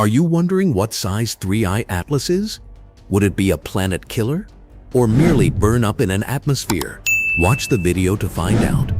Are you wondering what size 3I Atlas is? Would it be a planet killer? Or merely burn up in an atmosphere? Watch the video to find out.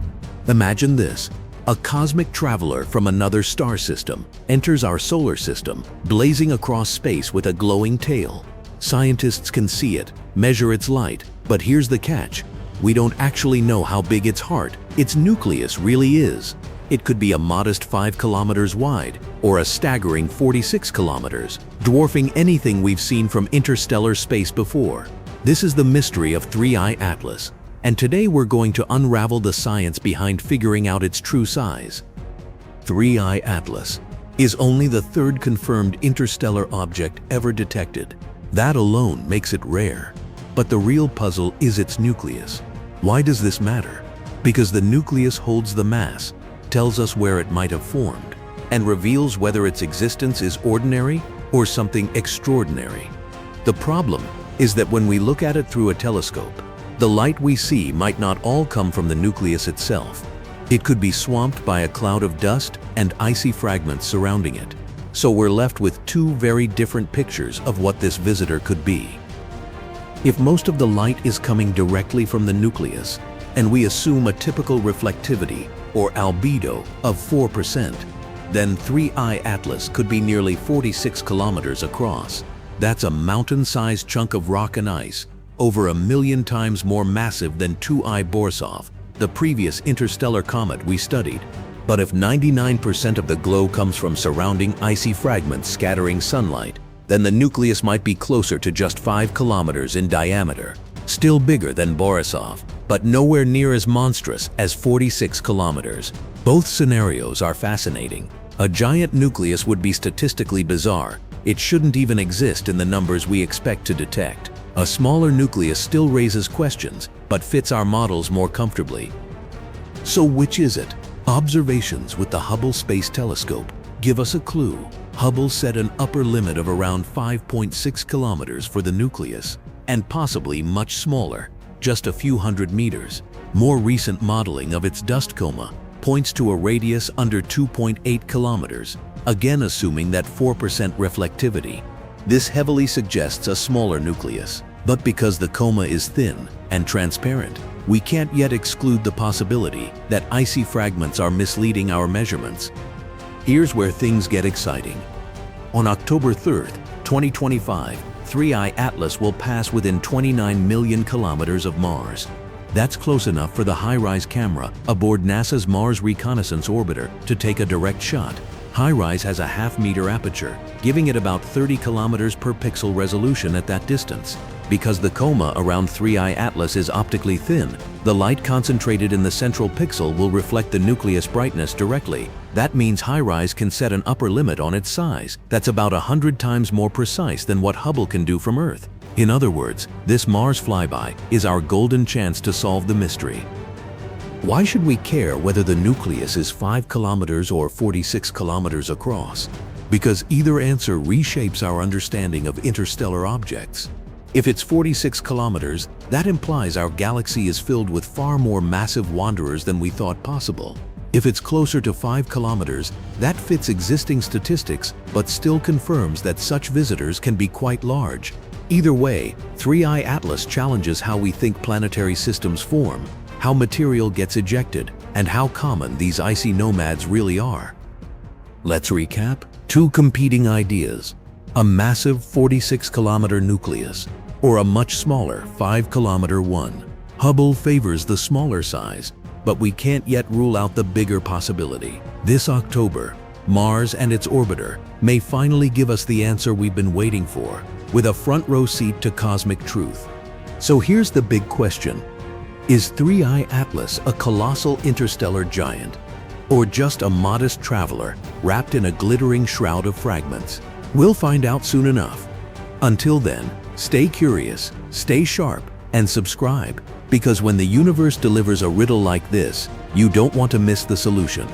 Imagine this. A cosmic traveler from another star system enters our solar system, blazing across space with a glowing tail. Scientists can see it, measure its light, but here's the catch. We don't actually know how big its heart, its nucleus, really is. It could be a modest 5 kilometers wide, or a staggering 46 kilometers, dwarfing anything we've seen from interstellar space before. This is the mystery of 3I Atlas, and today we're going to unravel the science behind figuring out its true size. 3I Atlas is only the third confirmed interstellar object ever detected. That alone makes it rare. But the real puzzle is its nucleus. Why does this matter? Because the nucleus holds the mass, tells us where it might have formed, and reveals whether its existence is ordinary or something extraordinary. The problem is that when we look at it through a telescope, the light we see might not all come from the nucleus itself. It could be swamped by a cloud of dust and icy fragments surrounding it. So we're left with two very different pictures of what this visitor could be. If most of the light is coming directly from the nucleus, and we assume a typical reflectivity or albedo of 4%, then 3I Atlas could be nearly 46 kilometers across. That's a mountain-sized chunk of rock and ice, over 1 million times more massive than 2I Borisov, the previous interstellar comet we studied. But if 99% of the glow comes from surrounding icy fragments scattering sunlight, then the nucleus might be closer to just 5 kilometers in diameter. Still bigger than Borisov, but nowhere near as monstrous as 46 kilometers. Both scenarios are fascinating. A giant nucleus would be statistically bizarre. It shouldn't even exist in the numbers we expect to detect. A smaller nucleus still raises questions, but fits our models more comfortably. So which is it? Observations with the Hubble Space Telescope give us a clue. Hubble set an upper limit of around 5.6 kilometers for the nucleus, and possibly much smaller, just a few hundred meters. More recent modeling of its dust coma points to a radius under 2.8 kilometers, again assuming that 4% reflectivity. This heavily suggests a smaller nucleus, but because the coma is thin and transparent, we can't yet exclude the possibility that icy fragments are misleading our measurements. Here's where things get exciting. On October 3rd, 2025, 3I Atlas will pass within 29 million kilometers of Mars. That's close enough for the HiRISE camera aboard NASA's Mars Reconnaissance Orbiter to take a direct shot. HiRISE has a half-meter aperture, giving it about 30 kilometers per pixel resolution at that distance. Because the coma around 3I Atlas is optically thin, the light concentrated in the central pixel will reflect the nucleus brightness directly. That means HiRISE can set an upper limit on its size that's about 100 times more precise than what Hubble can do from Earth. In other words, this Mars flyby is our golden chance to solve the mystery. Why should we care whether the nucleus is 5 kilometers or 46 kilometers across? Because either answer reshapes our understanding of interstellar objects. If it's 46 kilometers, that implies our galaxy is filled with far more massive wanderers than we thought possible. If it's closer to 5 kilometers, that fits existing statistics but still confirms that such visitors can be quite large. Either way, 3I Atlas challenges how we think planetary systems form, how material gets ejected, and how common these icy nomads really are. Let's recap. Two competing ideas: a massive 46-kilometer nucleus, or a much smaller 5-kilometer one. Hubble favors the smaller size, but we can't yet rule out the bigger possibility. This October, Mars and its orbiter may finally give us the answer we've been waiting for, with a front-row seat to cosmic truth. So here's the big question. Is 3I Atlas a colossal interstellar giant, or just a modest traveler wrapped in a glittering shroud of fragments? We'll find out soon enough. Until then, stay curious, stay sharp, and subscribe, because when the universe delivers a riddle like this, you don't want to miss the solution.